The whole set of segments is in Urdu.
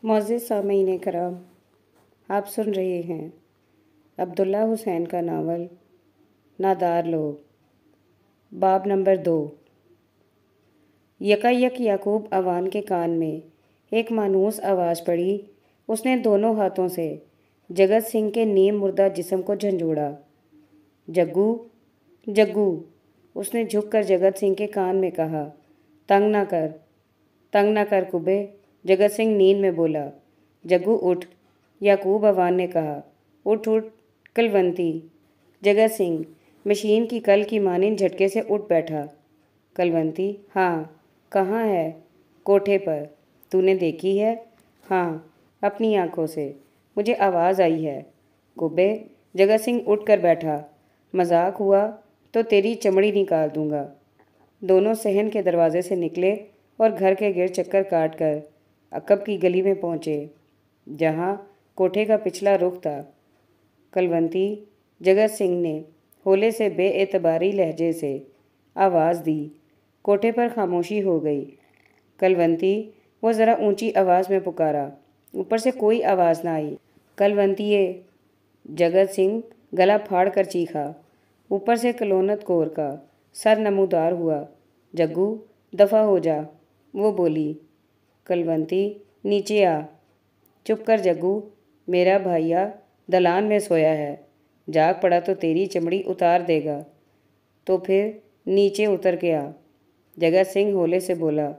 معزز سامعین کرام، آپ سن رہے ہیں عبداللہ حسین کا ناول نادار لوگ، باب نمبر 2۔ یکایک یعقوب عوان کے کان میں ایک مانوس آواز پڑی۔ اس نے دونوں ہاتھوں سے جگت سنگھ کے نیم مردہ جسم کو جھنجھوڑا۔ جگو، جگو، اس نے جھک کر جگت سنگھ کے کان میں کہا۔ تنگ نہ کر کبے، جگت سنگھ نیند میں بولا۔ جگو اٹھ، یعقوب عوان نے کہا۔ اٹھ اٹھ کلونتی۔ جگت سنگھ مشین کی کل کی مانند جھٹکے سے اٹھ بیٹھا۔ کلونتی، ہاں۔ کہاں ہے؟ کوٹھے پر۔ تو نے دیکھی ہے؟ ہاں، اپنی آنکھوں سے، مجھے آواز آئی ہے۔ کبے، جگت سنگھ اٹھ کر بیٹھا۔ مذاق ہوا تو تیری چمڑی نکال دوں گا۔ دونوں صحن کے دروازے سے نکلے اور گھر کے گرد چکر کاٹ کر عقب کی گلی میں پہنچے، جہاں کوٹھے کا پچھلا رخ تھا۔ کلونتی، جگت سنگھ نے ہولے سے بے اعتباری لہجے سے آواز دی۔ کوٹھے پر خاموشی ہو گئی۔ کلونتی، وہ ذرا اونچی آواز میں پکارا۔ اوپر سے کوئی آواز نہ آئی۔ کلونتیے، جگت سنگھ گلا پھاڑ کر چیخا۔ اوپر سے کلونت کور کا سر نمودار ہوا۔ جگو، دفع ہو جا، وہ بولی۔ کلونتی، نیچے آ۔ چپ کر جگو، میرا بھائیا دلان میں سویا ہے، جاگ پڑا تو تیری چمڑی اتار دے گا۔ تو پھر نیچے اتر کے آ۔ جگت سنگھ ہولے سے بولا۔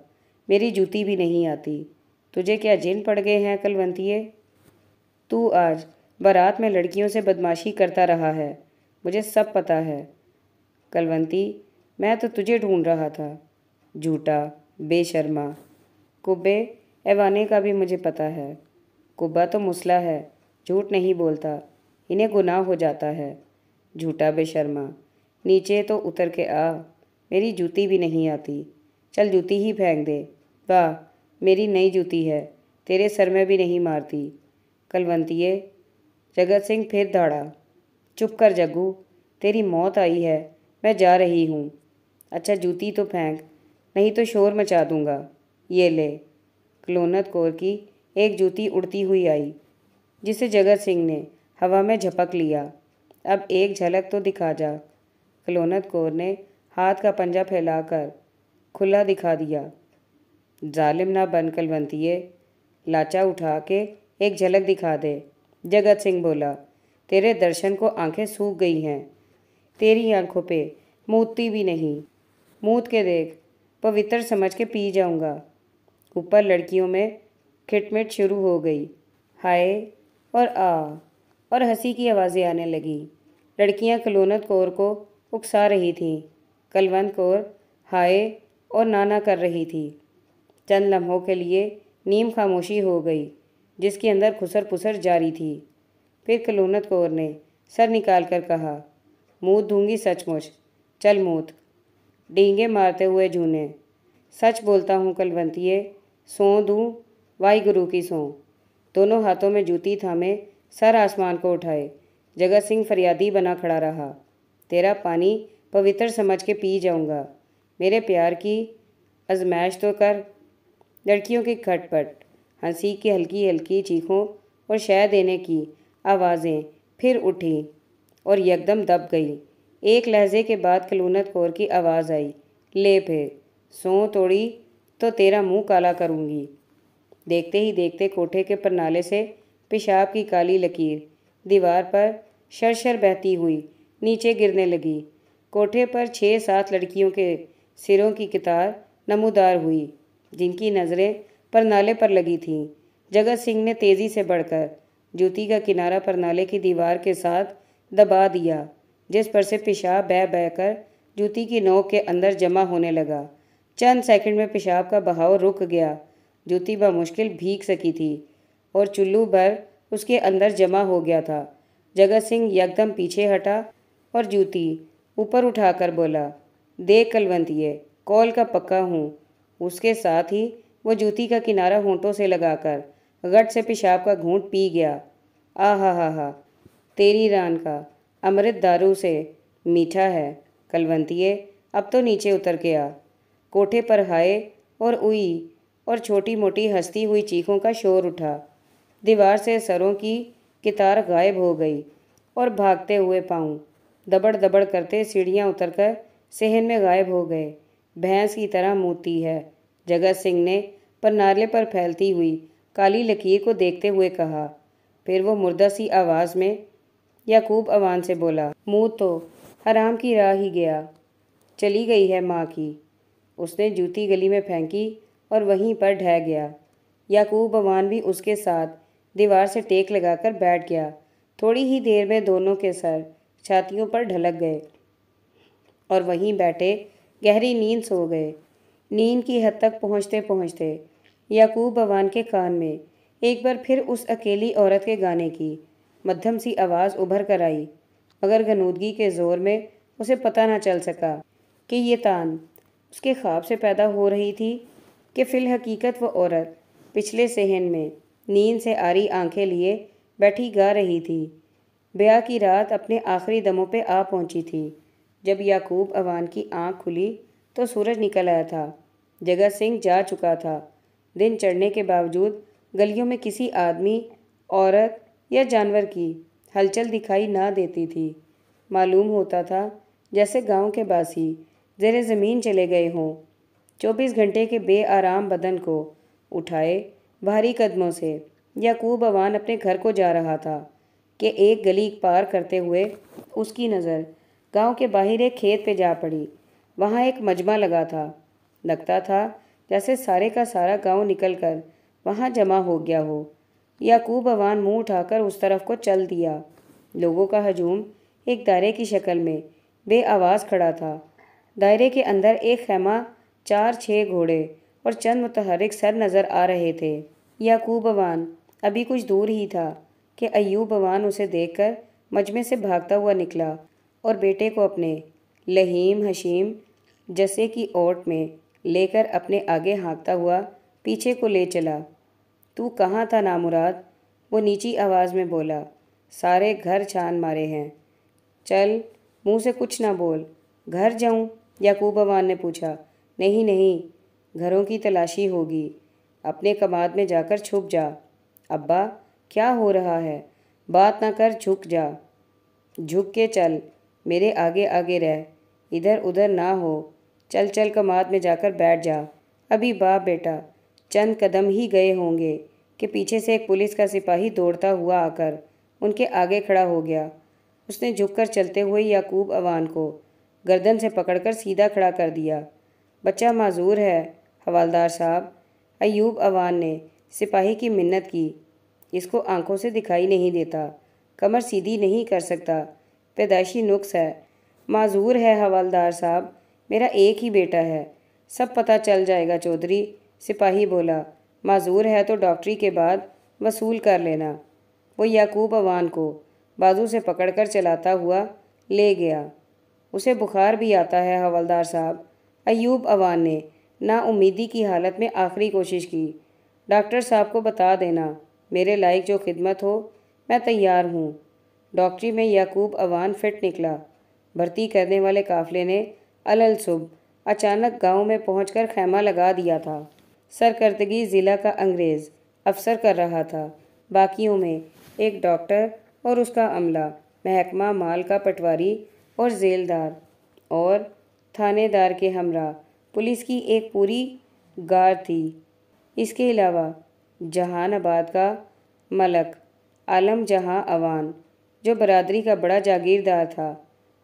میری جوتی بھی نہیں آتی۔ تجھے کیا جن پڑ گئے ہیں کلونتیے؟ تو آج بارات میں لڑکیوں سے بدماشی کرتا رہا ہے، مجھے سب پتہ ہے۔ کلونتی، میں تو تجھے ڈھونڈ رہا تھا، جھوٹا بے شرما۔ کبے، ایوانے کا بھی مجھے پتہ ہے۔ کبا تو مسلح ہے، جھوٹ نہیں بولتا، انہیں گناہ ہو جاتا ہے۔ جھوٹا بے شرما، نیچے تو اتر کے آ، میری جوتی بھی نہیں آتی۔ چل جوتی ہی پھینک دے۔ واہ، میری نئی جوتی ہے، تیرے سر میں بھی نہیں مارتی۔ کلونتیے، جگت سنگھ پھر دھاڑا۔ چپ کر جگو، تیری موت آئی ہے، میں جا رہی ہوں۔ اچھا جوتی تو پھینک، نہیں تو شور مچا دوں گا۔ یہ لے۔ کلونت کور کی ایک جوتی اڑتی ہوئی آئی، جسے جگت سنگھ نے ہوا میں جھپک لیا۔ اب ایک جھلک تو دکھا جا۔ کلونت کور نے ہاتھ کا پنجہ پھیلا کر کھلا دکھا دیا۔ ظالم نہ بن کلونتیے، لاچا اٹھا کے ایک جھلک دکھا دے۔ جگت سنگھ بولا۔ تیرے درشن کو آنکھیں سوکھ گئی ہیں، تیری آنکھوں پہ موتتی بھی نہیں۔ موت کے دیکھ، پوتر سمجھ کے پی جاؤں گا۔ اوپر لڑکیوں میں کھٹمٹ شروع ہو گئی۔ ہائے اور آ اور ہنسی کی آوازیں آنے لگیں۔ لڑکیاں کلونت کور کو اکسا رہی تھیں۔ کلونت کور ہائے اور نانا کر رہی تھی۔ چند لمحوں کے لیے نیم خاموشی ہو گئی، جس کے اندر خسر پسر جاری تھی۔ پھر کلونت کور نے سر نکال کر کہا، موت دوں گی سچ مچ، چل موت۔ ڈینگے مارتے ہوئے جھونے۔ سچ بولتا ہوں کلونتیے، سوں دوں، وائی گرو کی سوں۔ دونوں ہاتھوں میں جوتی تھامے سر آسمان کو اٹھائے، جگت سنگھ فریادی بنا کھڑا رہا۔ تیرا پانی پوتر سمجھ کے پی جاؤں گا، میرے پیار کی آزمائش تو کر۔ لڑکیوں کی کھٹ پٹ، ہنسی کی ہلکی ہلکی چیخوں اور شے دینے کی آوازیں پھر اٹھیں اور یکدم دب گئیں۔ ایک لہجے کے بعد کلونت کور کی آواز آئی، لے پھر، سوں توڑی تو تیرا منہ کالا کروں گی۔ دیکھتے ہی دیکھتے کوٹھے کے پرنالے سے پیشاب کی کالی لکیر دیوار پر شرشر بہتی ہوئی نیچے گرنے لگی۔ کوٹھے پر 6-7 لڑکیوں کے سروں کی قطار نمودار ہوئی، جن کی نظریں پرنالے پر لگی تھیں۔ جگت سنگھ نے تیزی سے بڑھ کر جوتی کا کنارہ پرنالے کی دیوار کے ساتھ دبا دیا، جس پر سے پیشاب بہہ بہہ کر جوتی کی نوک کے اندر جمع ہونے لگا۔ چند سیکنڈ میں پیشاب کا بہاؤ رک گیا۔ جوتی بمشکل بھیگ سکی تھی اور چلو بھر اس کے اندر جمع ہو گیا تھا۔ جگت سنگھ یکدم پیچھے ہٹا اور جوتی اوپر اٹھا کر بولا، دیکھ کلونتیے، کال کا پکا ہوں۔ اس کے ساتھ ہی وہ جوتی کا کنارہ ہونٹوں سے لگا کر گٹ سے پیشاب کا گھونٹ پی گیا۔ ہا ہا، تیری ران کا امرت دارو سے میٹھا ہے کلونتیے، اب تو نیچے اتر کے آ۔ کوٹھے پر ہائے اور اوئی اور چھوٹی موٹی ہنستی ہوئی چیخوں کا شور اٹھا۔ دیوار سے سروں کی قطار غائب ہو گئی اور بھاگتے ہوئے پاؤں دبڑ دبڑ کرتے سیڑھیاں اتر کر صحن میں غائب ہو گئے۔ بھینس کی طرح موتی ہے، جگت سنگھ نے پرنالے پر پھیلتی ہوئی کالی لکیر کو دیکھتے ہوئے کہا۔ پھر وہ مردہ سی آواز میں یعقوب عوان سے بولا، منہ تو حرام کی راہ ہی گیا، چلی گئی ہے ماں کی۔ اس نے جوتی گلی میں پھینکی اور وہیں پر ڈھہ گیا۔ یعقوب عوان بھی اس کے ساتھ دیوار سے ٹیک لگا کر بیٹھ گیا۔ تھوڑی ہی دیر میں دونوں کے سر چھاتیوں پر ڈھلک گئے اور وہیں بیٹھے گہری نیند سو گئے۔ نیند کی حد تک پہنچتے پہنچتے یعقوب عوان کے کان میں ایک بار پھر اس اکیلی عورت کے گانے کی مدھم سی آواز ابھر کر آئی، مگر غنودگی کے زور میں اسے پتہ نہ چل سکا کہ یہ تان اس کے خواب سے پیدا ہو رہی تھی کہ فی الحقیقت وہ عورت پچھلے صحن میں نیند سے آری آنکھیں لیے بیٹھی گا رہی تھی۔ بیاہ کی رات اپنے آخری دموں پہ آ پہنچی تھی۔ جب یعقوب عوان کی آنکھ کھلی تو سورج نکل آیا تھا۔ جگت سنگھ جا چکا تھا۔ دن چڑھنے کے باوجود گلیوں میں کسی آدمی، عورت یا جانور کی ہلچل دکھائی نہ دیتی تھی۔ معلوم ہوتا تھا جیسے گاؤں کے باسی زیر زمین چلے گئے ہوں۔ 24 گھنٹے کے بے آرام بدن کو اٹھائے بھاری قدموں سے یعقوب عوان اپنے گھر کو جا رہا تھا کہ ایک گلی پار کرتے ہوئے اس کی نظر گاؤں کے باہر ایک کھیت پہ جا پڑی۔ وہاں ایک مجمع لگا تھا۔ لگتا تھا جیسے سارے کا سارا گاؤں نکل کر وہاں جمع ہو گیا ہو۔ یعقوب عوان منہ اٹھا کر اس طرف کو چل دیا۔ لوگوں کا ہجوم ایک دائرے کی شکل میں بے آواز کھڑا تھا۔ دائرے کے اندر ایک خیمہ، 4-6 گھوڑے اور چند متحرک سر نظر آ رہے تھے۔ یعقوب عوان ابھی کچھ دور ہی تھا کہ ایوب عوان اسے دیکھ کر مجمع سے بھاگتا ہوا نکلا اور بیٹے کو اپنے لہیم حشیم جسے کی اوٹ میں لے کر اپنے آگے ہانکتا ہوا پیچھے کو لے چلا۔ تو کہاں تھا نامراد؟ وہ نیچی آواز میں بولا۔ سارے گھر چھان مارے ہیں۔ چل، منہ سے کچھ نہ بول۔ گھر جاؤں؟ یعقوب عوان نے پوچھا۔ نہیں نہیں، گھروں کی تلاشی ہوگی۔ اپنے کماد میں جا کر چھپ جا۔ ابا، کیا ہو رہا ہے؟ بات نہ کر، جھک جا۔ جھک کے چل، میرے آگے آگے رہ، ادھر ادھر نہ ہو۔ چل چل، کماد میں جا کر بیٹھ جا۔ ابھی باپ بیٹا چند قدم ہی گئے ہوں گے کہ پیچھے سے ایک پولیس کا سپاہی دوڑتا ہوا آ کر ان کے آگے کھڑا ہو گیا۔ اس نے جھک کر چلتے ہوئے یعقوب عوان کو گردن سے پکڑ کر سیدھا کھڑا کر دیا۔ بچہ معذور ہے حوالدار صاحب، ایوب عوان نے سپاہی کی منت کی۔ اس کو آنکھوں سے دکھائی نہیں دیتا، کمر سیدھی نہیں کر سکتا، پیدائشی نقص ہے۔ معذور ہے حوالدار صاحب، میرا ایک ہی بیٹا ہے، سب پتہ چل جائے گا چودھری۔ سپاہی بولا، معذور ہے تو ڈاکٹری کے بعد وصول کر لینا۔ وہ یعقوب عوان کو بازو سے پکڑ کر چلاتا ہوا لے گیا۔ اسے بخار بھی آتا ہے حوالدار صاحب۔ ایوب عوان نے نا امیدی کی حالت میں آخری کوشش کی۔ ڈاکٹر صاحب کو بتا دینا میرے لائق جو خدمت ہو میں تیار ہوں۔ ڈاکٹری میں یعقوب عوان فٹ نکلا۔ بھرتی کرنے والے قافلے نے الصبح اچانک گاؤں میں پہنچ کر خیمہ لگا دیا تھا۔ سرکردگی ضلع کا انگریز افسر کر رہا تھا۔ باقیوں میں ایک ڈاکٹر اور اس کا عملہ، محکمہ مال کا پٹواری اور ذیلدار اور تھانے دار کے ہمراہ پولیس کی ایک پوری گار تھی۔ اس کے علاوہ جہان آباد کا ملک عالم جہاں عوان، جو برادری کا بڑا جاگیردار تھا،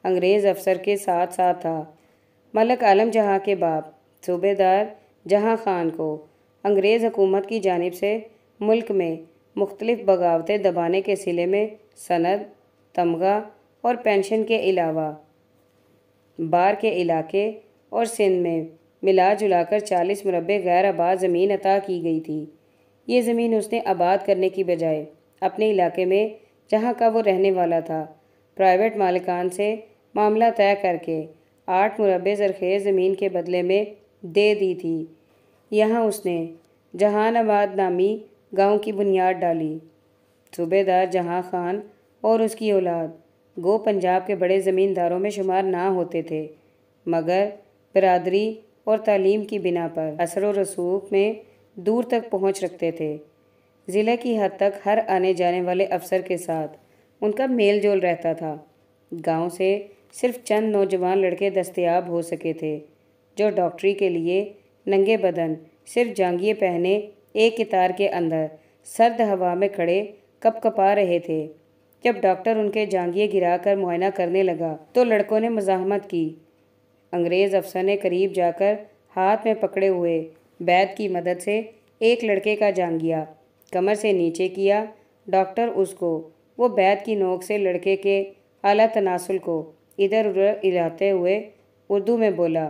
انگریز افسر کے ساتھ ساتھ تھا۔ ملک عالم جہاں کے باپ صوبے دار جہاں خان کو انگریز حکومت کی جانب سے ملک میں مختلف بغاوتیں دبانے کے صلے میں سند، تمغہ اور پینشن کے علاوہ بار کے علاقے اور سندھ میں ملا جلا کر 40 مربع غیر آباد زمین عطا کی گئی تھی۔ یہ زمین اس نے آباد کرنے کی بجائے اپنے علاقے میں جہاں کا وہ رہنے والا تھا پرائیویٹ مالکان سے معاملہ طے کر کے 8 مربع زرخیز زمین کے بدلے میں دے دی تھی۔ یہاں اس نے جہان آباد نامی گاؤں کی بنیاد ڈالی۔ صوبے دار جہاں خان اور اس کی اولاد گو پنجاب کے بڑے زمینداروں میں شمار نہ ہوتے تھے، مگر برادری اور تعلیم کی بنا پر اثر و رسوخ میں دور تک پہنچ رکھتے تھے۔ ضلع کی حد تک ہر آنے جانے والے افسر کے ساتھ ان کا میل جول رہتا تھا۔ گاؤں سے صرف چند نوجوان لڑکے دستیاب ہو سکے تھے جو ڈاکٹری کے لیے ننگے بدن صرف جانگھیے پہنے ایک قطار کے اندر سرد ہوا میں کھڑے کپ کپا رہے تھے۔ جب ڈاکٹر ان کے جانگھیے گرا کر معائنہ کرنے لگا تو لڑکوں نے مزاحمت کی۔ انگریز افسر نے قریب جا کر ہاتھ میں پکڑے ہوئے بیت کی مدد سے ایک لڑکے کا جانگھیا کمر سے نیچے کیا۔ ڈاکٹر اس کو وہ بیت کی نوک سے لڑکے کے اعلیٰ تناسل کو ادھر ادھر ہلاتے ہوئے اردو میں بولا،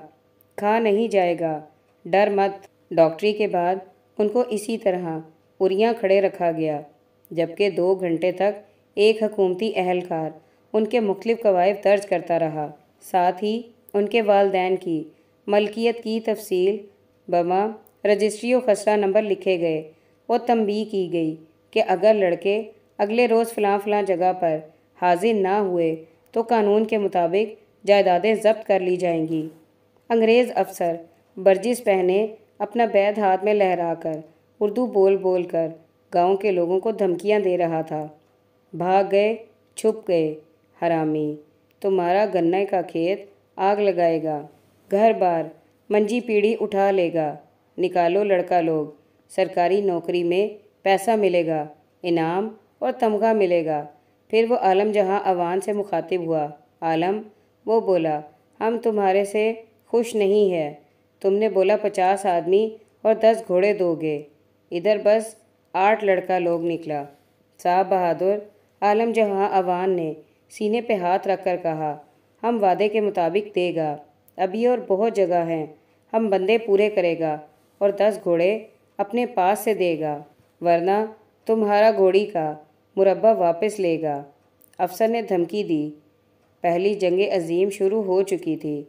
کھا نہیں جائے گا، ڈر مت۔ ڈاکٹری کے بعد ان کو اسی طرح اریاں کھڑے رکھا گیا، جبکہ 2 گھنٹے تک ایک حکومتی اہلکار ان کے مختلف کوائف درج کرتا رہا۔ ساتھ ہی ان کے والدین کی ملکیت کی تفصیل بما رجسٹری و خسرہ نمبر لکھے گئے اور تنبیہ کی گئی کہ اگر لڑکے اگلے روز فلاں فلاں جگہ پر حاضر نہ ہوئے تو قانون کے مطابق جائیدادیں ضبط کر لی جائیں گی۔ انگریز افسر برجس پہنے اپنا بیت ہاتھ میں لہرا کر اردو بول بول کر گاؤں کے لوگوں کو دھمکیاں دے رہا تھا۔ بھاگ گئے، چھپ گئے، حرامی، تمہارا گنے کا کھیت آگ لگائے گا، گھر بار منجی پیڑھی اٹھا لے گا، نکالو لڑکا لوگ، سرکاری نوکری میں پیسہ ملے گا، انعام اور تمغہ ملے گا۔ پھر وہ عالم جہاں عوام سے مخاطب ہوا۔ عالم، وہ بولا، ہم تمہارے سے خوش نہیں ہے، تم نے بولا 50 آدمی اور 10 گھوڑے دو گے، ادھر بس 8 لڑکا لوگ نکلا۔ صاحب بہادر، عالم جہاں عوام نے سینے پہ ہاتھ رکھ کر کہا، ہم وعدے کے مطابق دے گا، ابھی اور بہت جگہ ہیں، ہم بندے پورے کرے گا اور 10 گھوڑے اپنے پاس سے دے گا، ورنہ تمہارا گھوڑی کا مربع واپس لے گا۔ افسر نے دھمکی دی۔ پہلی جنگ عظیم شروع ہو چکی تھی۔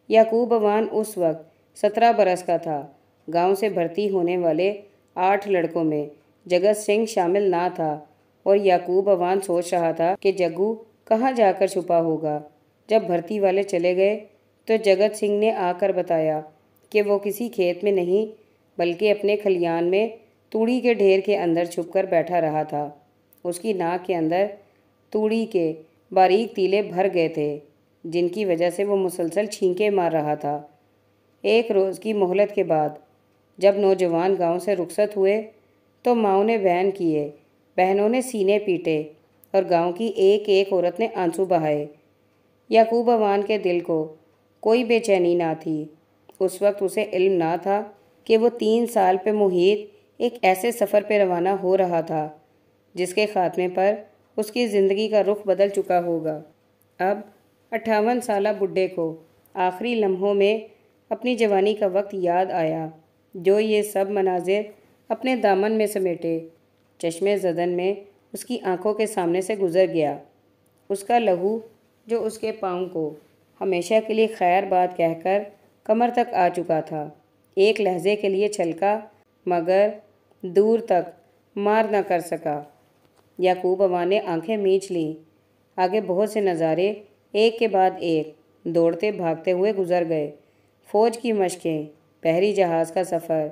یعقوب عوان اس وقت 17 برس کا تھا۔ گاؤں سے بھرتی ہونے والے 8 لڑکوں میں جگت سنگھ شامل نہ تھا اور یعقوب عوان سوچ رہا تھا کہ جگو کہاں جا کر چھپا ہوگا۔ جب بھرتی والے چلے گئے تو جگت سنگھ نے آ کر بتایا کہ وہ کسی کھیت میں نہیں بلکہ اپنے کھلیان میں توڑی کے ڈھیر کے اندر چھپ کر بیٹھا رہا تھا۔ اس کی ناک کے اندر توڑی کے باریک تیلے بھر گئے تھے جن کی وجہ سے وہ مسلسل چھینکیں مار رہا تھا۔ ایک روز کی مہلت کے بعد جب نوجوان گاؤں سے رخصت ہوئے تو ماؤں نے وین کیے، بہنوں نے سینے پیٹے اور گاؤں کی ایک ایک عورت نے آنسو بہائے۔ یعقوب عوان کے دل کو کوئی بے چینی نہ تھی۔ اس وقت اسے علم نہ تھا کہ وہ 3 سال پہ محیط ایک ایسے سفر پہ روانہ ہو رہا تھا جس کے خاتمے پر اس کی زندگی کا رخ بدل چکا ہوگا۔ اب 58 سالہ بڈھے کو آخری لمحوں میں اپنی جوانی کا وقت یاد آیا جو یہ سب مناظر اپنے دامن میں سمیٹے چشمے زدن میں اس کی آنکھوں کے سامنے سے گزر گیا۔ اس کا لہو جو اس کے پاؤں کو ہمیشہ کے لیے خیر بات کہہ کر کمر تک آ چکا تھا، ایک لہجے کے لیے چھلکا مگر دور تک مار نہ کر سکا۔ یعقوب عوان نے آنکھیں میچ لیں۔ آگے بہت سے نظارے ایک کے بعد ایک دوڑتے بھاگتے ہوئے گزر گئے۔ فوج کی مشقیں، بحری جہاز کا سفر،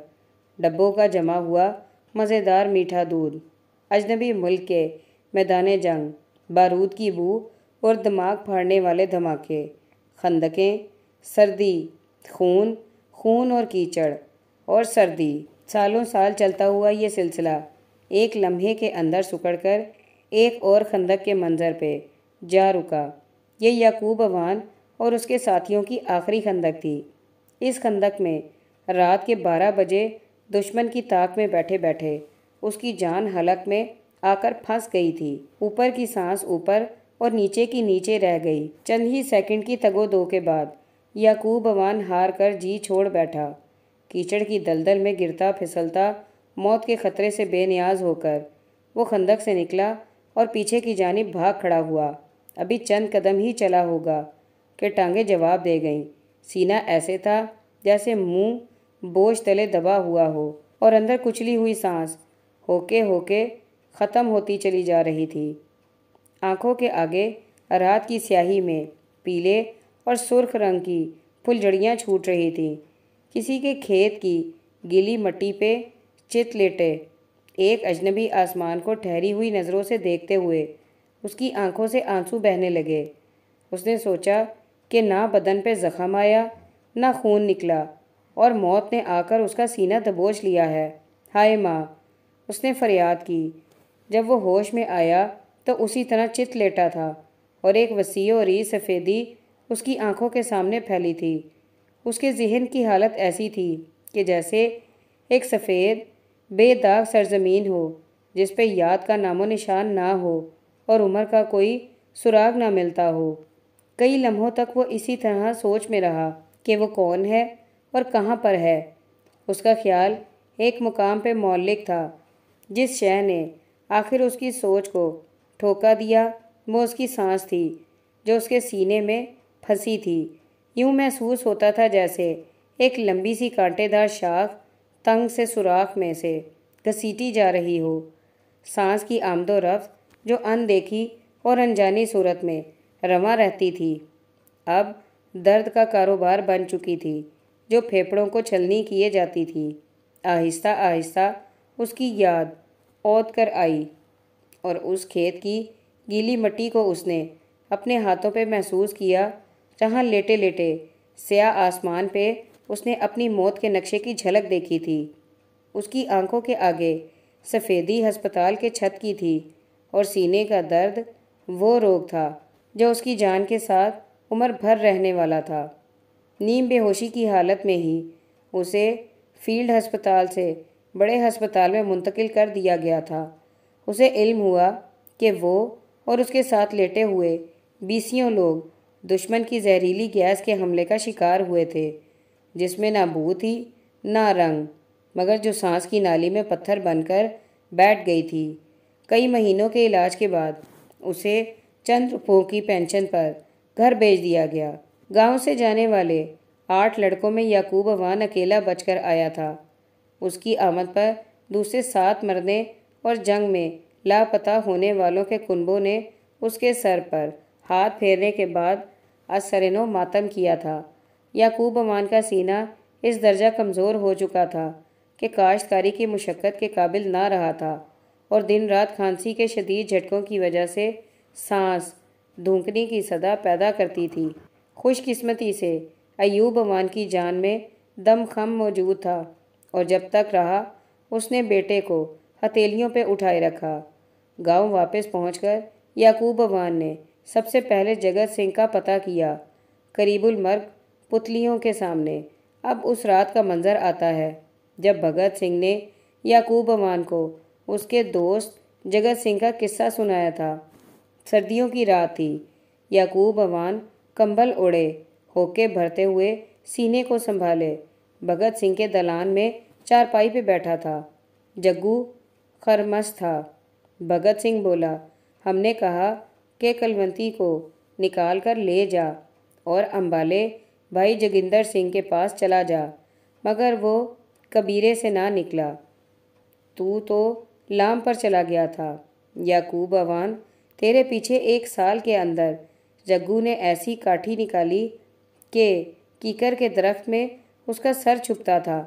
ڈبوں کا جمع ہوا مزیدار میٹھا دودھ، اجنبی ملک کے میدان جنگ، بارود کی بو اور دماغ پھاڑنے والے دھماکے، خندقیں، سردی، خون، خون اور کیچڑ اور سردی، سالوں سال چلتا ہوا یہ سلسلہ ایک لمحے کے اندر سکڑ کر ایک اور خندق کے منظر پہ جا رکا۔ یہ یعقوب عوان اور اس کے ساتھیوں کی آخری خندق تھی۔ اس خندق میں رات کے 12 بجے دشمن کی طاق میں بیٹھے بیٹھے اس کی جان حلق میں آ کر پھنس گئی تھی۔ اوپر کی سانس اوپر اور نیچے کی نیچے رہ گئی۔ چند ہی سیکنڈ کی تگ و دو کے بعد یعقوب عوان ہار کر جی چھوڑ بیٹھا۔ کیچڑ کی دلدل میں گرتا پھسلتا موت کے خطرے سے بے نیاز ہو کر وہ خندق سے نکلا اور پیچھے کی جانب بھاگ کھڑا ہوا۔ ابھی چند قدم ہی چلا ہوگا کہ ٹانگیں جواب دے گئیں۔ سینہ ایسے تھا جیسے منہ بوجھ تلے دبا ہوا ہو اور اندر کچلی ہوئی سانس ہو کے ختم ہوتی چلی جا رہی تھی۔ آنکھوں کے آگے رات کی سیاہی میں پیلے اور سرخ رنگ کی پھلجھڑیاں چھوٹ رہی تھیں۔ کسی کے کھیت کی گیلی مٹی پہ چت لیٹے، ایک اجنبی آسمان کو ٹھہری ہوئی نظروں سے دیکھتے ہوئے اس کی آنکھوں سے آنسو بہنے لگے۔ اس نے سوچا کہ نہ بدن پہ زخم آیا، نہ خون نکلا، اور موت نے آ کر اس کا سینہ دبوچ لیا ہے۔ ہائے ماں! اس نے فریاد کی۔ جب وہ ہوش میں آیا تو اسی طرح چت لیٹا تھا اور ایک وسیع و عریض سفیدی اس کی آنکھوں کے سامنے پھیلی تھی۔ اس کے ذہن کی حالت ایسی تھی کہ جیسے ایک سفید بے داغ سرزمین ہو جس پہ یاد کا نام و نشان نہ ہو اور عمر کا کوئی سراغ نہ ملتا ہو۔ کئی لمحوں تک وہ اسی طرح سوچ میں رہا کہ وہ کون ہے اور کہاں پر ہے۔ اس کا خیال ایک مقام پہ معلق تھا۔ جس شے نے آخر اس کی سوچ کو ٹھوکا دیا وہ اس کی سانس تھی جو اس کے سینے میں پھنسی تھی۔ یوں محسوس ہوتا تھا جیسے ایک لمبی سی کانٹے دار شاخ تنگ سے سوراخ میں سے گھسیٹی جا رہی ہو۔ سانس کی آمد و رفت جو ان دیکھی اور انجانی صورت میں رواں رہتی تھی، اب درد کا کاروبار بن چکی تھی جو پھیپھڑوں کو چھلنی کیے جاتی تھی۔ آہستہ آہستہ اس کی یاد اوت کر آئی اور اس کھیت کی گیلی مٹی کو اس نے اپنے ہاتھوں پہ محسوس کیا جہاں لیٹے لیٹے سیاہ آسمان پہ اس نے اپنی موت کے نقشے کی جھلک دیکھی تھی۔ اس کی آنکھوں کے آگے سفیدی ہسپتال کے چھت کی تھی اور سینے کا درد وہ روگ تھا جو اس کی جان کے ساتھ عمر بھر رہنے والا تھا۔ نیم بے ہوشی کی حالت میں ہی اسے فیلڈ ہسپتال سے بڑے ہسپتال میں منتقل کر دیا گیا تھا۔ اسے علم ہوا کہ وہ اور اس کے ساتھ لیٹے ہوئے 20 لوگ دشمن کی زہریلی گیس کے حملے کا شکار ہوئے تھے، جس میں نہ بو تھی نہ رنگ، مگر جو سانس کی نالی میں پتھر بن کر بیٹھ گئی تھی۔ کئی مہینوں کے علاج کے بعد اسے چند روپوں کی پینشن پر گھر بھیج دیا گیا۔ گاؤں سے جانے والے 8 لڑکوں میں یعقوب عوان اکیلا بچ کر آیا تھا۔ اس کی آمد پر دوسرے 7 مرنے اور جنگ میں لاپتہ ہونے والوں کے کنبوں نے اس کے سر پر ہاتھ پھیرنے کے بعد ازسرنو ماتم کیا تھا۔ یعقوب عوان کا سینہ اس درجہ کمزور ہو چکا تھا کہ کاشتکاری کی مشقت کے قابل نہ رہا تھا اور دن رات کھانسی کے شدید جھٹکوں کی وجہ سے سانس دھونکنے کی صدا پیدا کرتی تھی۔ خوش قسمتی سے ایوب عوان کی جان میں دم خم موجود تھا اور جب تک رہا اس نے بیٹے کو ہتھیلیوں پہ اٹھائے رکھا۔ گاؤں واپس پہنچ کر یعقوب عوان نے سب سے پہلے جگت سنگھ کا پتہ کیا۔ قریب المرگ پتلیوں کے سامنے اب اس رات کا منظر آتا ہے جب بھگت سنگھ نے یعقوب عوان کو اس کے دوست جگت سنگھ کا قصہ سنایا تھا۔ سردیوں کی رات تھی۔ یعقوب عوان کمبل اوڑھے ہوکے بھرتے ہوئے سینے کو سنبھالے بھگت سنگھ کے دلان میں چارپائی پہ بیٹھا تھا۔ جگو خرمست تھا۔ بھگت سنگھ بولا، ہم نے کہا کہ کلونتی کو نکال کر لے جا اور امبالے بھائی جگندر سنگھ کے پاس چلا جا، مگر وہ کبیرے سے نہ نکلا۔ تو لام پر چلا گیا تھا۔ یعقوب عوان تیرے پیچھے 1 سال کے اندر جگو نے ایسی کاٹھی نکالی کہ کیکر کے درخت میں اس کا سر چھپتا تھا،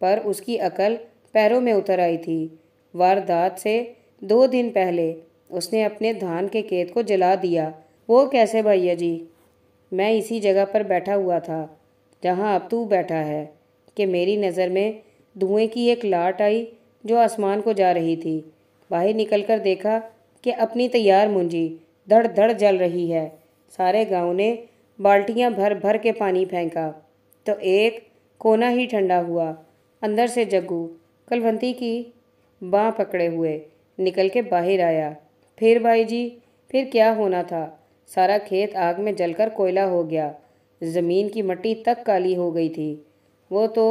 پر اس کی عقل پیروں میں اتر آئی تھی۔ واردات سے 2 دن پہلے اس نے اپنے دھان کے کھیت کو جلا دیا۔ وہ کیسے بھیا جی؟ میں اسی جگہ پر بیٹھا ہوا تھا جہاں اب تو بیٹھا ہے کہ میری نظر میں دھوئیں کی ایک لاٹ آئی جو آسمان کو جا رہی تھی۔ باہر نکل کر دیکھا کہ اپنی تیار منجی دھڑ دھڑ جل رہی ہے۔ سارے گاؤں نے بالٹیاں بھر بھر کے پانی پھینکا تو ایک کونا ہی ٹھنڈا ہوا۔ اندر سے جگو کلونتی کی باں پکڑے ہوئے نکل کے باہر آیا۔ پھر بھائی جی، پھر کیا ہونا تھا؟ سارا کھیت آگ میں جل کر کوئلہ ہو گیا، زمین کی مٹی تک کالی ہو گئی تھی۔ وہ تو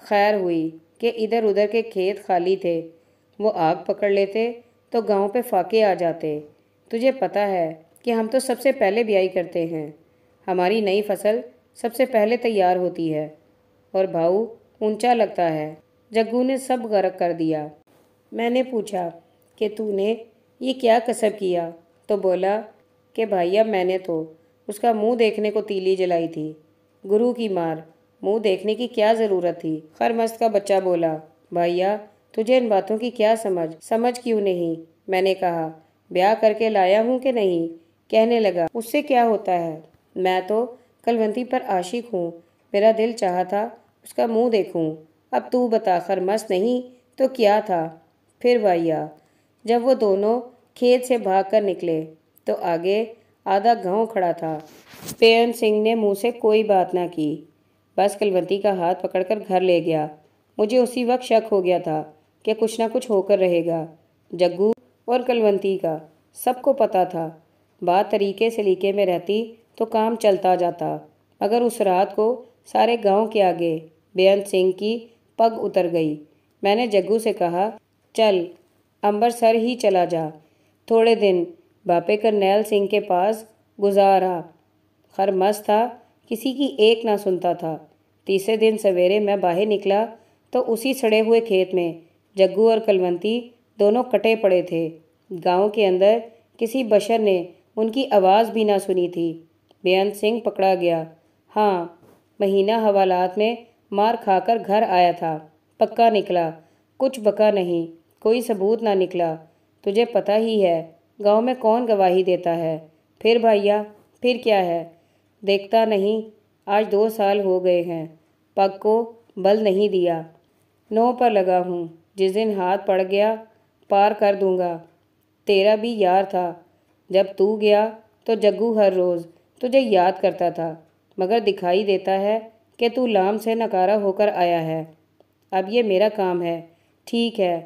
خیر ہوئی کہ ادھر ادھر کے کھیت خالی تھے، وہ آگ پکڑ لیتے تو گاؤں پہ فاقے آ جاتے۔ تجھے پتہ ہے کہ ہم تو سب سے پہلے بیائی کرتے ہیں، ہماری نئی فصل سب سے پہلے تیار ہوتی ہے اور بھاؤ اونچا لگتا ہے۔ جگو نے سب غرق کر دیا۔ میں نے پوچھا کہ تو نے یہ کیا کسب کیا؟ تو بولا کہ بھائیا میں نے تو اس کا منہ دیکھنے کو تیلی جلائی تھی۔ گرو کی مار، منہ دیکھنے کی کیا ضرورت تھی؟ خرمست کا بچہ بولا، بھائیا تجھے ان باتوں کی کیا سمجھ کیوں نہیں؟ میں نے کہا، بیاہ کر کے لایا ہوں کہ نہیں؟ کہنے لگا، اس سے کیا ہوتا ہے؟ میں تو کلونتی پر عاشق ہوں، میرا دل چاہا تھا اس کا منہ دیکھوں۔ اب تو بتا، خرمست نہیں تو کیا تھا؟ پھر بھائیا، جب وہ دونوں کھیت سے بھاگ کر نکلے تو آگے آدھا گاؤں کھڑا تھا۔ بیان سنگھ نے منہ سے کوئی بات نہ کی، بس کلونتی کا ہاتھ پکڑ کر گھر لے گیا۔ مجھے اسی وقت شک ہو گیا تھا کہ کچھ نہ کچھ ہو کر رہے گا۔ جگو اور کلونتی کا سب کو پتہ تھا۔ بات طریقے سلیقے میں رہتی تو کام چلتا جاتا، مگر اس رات کو سارے گاؤں کے آگے بیان سنگھ کی پگ اتر گئی۔ میں نے جگو سے کہا، چل امبرسر ہی چلا جا۔ تھوڑے دن باپے کرنیل سنگھ کے پاس گزارا۔ خرمست تھا، کسی کی ایک نہ سنتا تھا۔ تیسرے دن سویرے میں باہر نکلا تو اسی سڑے ہوئے کھیت میں جگو اور کلونتی دونوں کٹے پڑے تھے۔ گاؤں کے اندر کسی بشر نے ان کی آواز بھی نہ سنی تھی۔ بیان سنگھ پکڑا گیا۔ ہاں، مہینہ حوالات میں مار کھا کر گھر آیا تھا، پکا نکلا، کچھ بکا نہیں، کوئی ثبوت نہ نکلا۔ تجھے پتہ ہی ہے گاؤں میں کون گواہی دیتا ہے؟ پھر بھائیا، پھر کیا ہے؟ دیکھتا نہیں، آج 2 سال ہو گئے ہیں، پگ کو بل نہیں دیا۔ 9 پر لگا ہوں، جس دن ہاتھ پڑ گیا پار کر دوں گا۔ تیرا بھی یار تھا، جب تو گیا تو جگو ہر روز تجھے یاد کرتا تھا، مگر دکھائی دیتا ہے کہ تو لام سے نکارا ہو کر آیا ہے۔ اب یہ میرا کام ہے۔ ٹھیک ہے،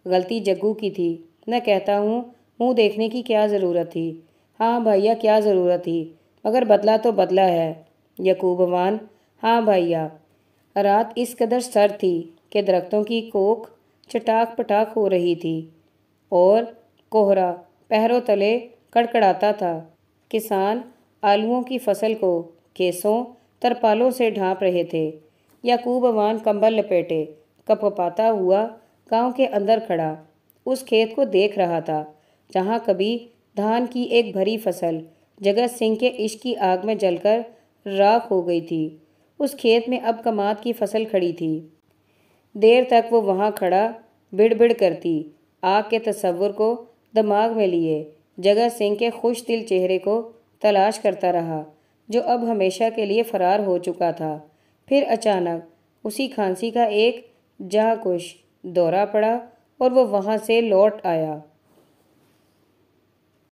غلطی جگو کی تھی، میں کہتا ہوں، منہ دیکھنے کی کیا ضرورت تھی؟ ہاں بھائیا، کیا ضرورت تھی، مگر بدلہ تو بدلہ ہے۔ یعقوبوان، ہاں بھائیا، رات اس قدر سرد تھی کہ درختوں کی کوکھ چٹاک پٹاک ہو رہی تھی اور کوہرا پہروں تلے کڑکڑاتا تھا۔ کسان آلووں کی فصل کو کیسوں ترپالوں سے ڈھانپ رہے تھے۔ یعقوبوان کمبل لپیٹے کپکپاتا ہوا گاؤں کے اندر کھڑا اس کھیت کو دیکھ رہا تھا جہاں کبھی دھان کی ایک بھری فصل جگت سنگھ کے عشق کی آگ میں جل کر راکھ ہو گئی تھی۔ اس کھیت میں اب کماد کی فصل کھڑی تھی۔ دیر تک وہ وہاں کھڑا بڑ بڑ کرتی آگ کے تصور کو دماغ میں لیے جگت سنگھ کے خوش دل چہرے کو تلاش کرتا رہا جو اب ہمیشہ کے لیے فرار ہو چکا تھا۔ پھر اچانک اسی کھانسی کا ایک جاں کش دورہ پڑا اور وہ وہاں سے لوٹ آیا۔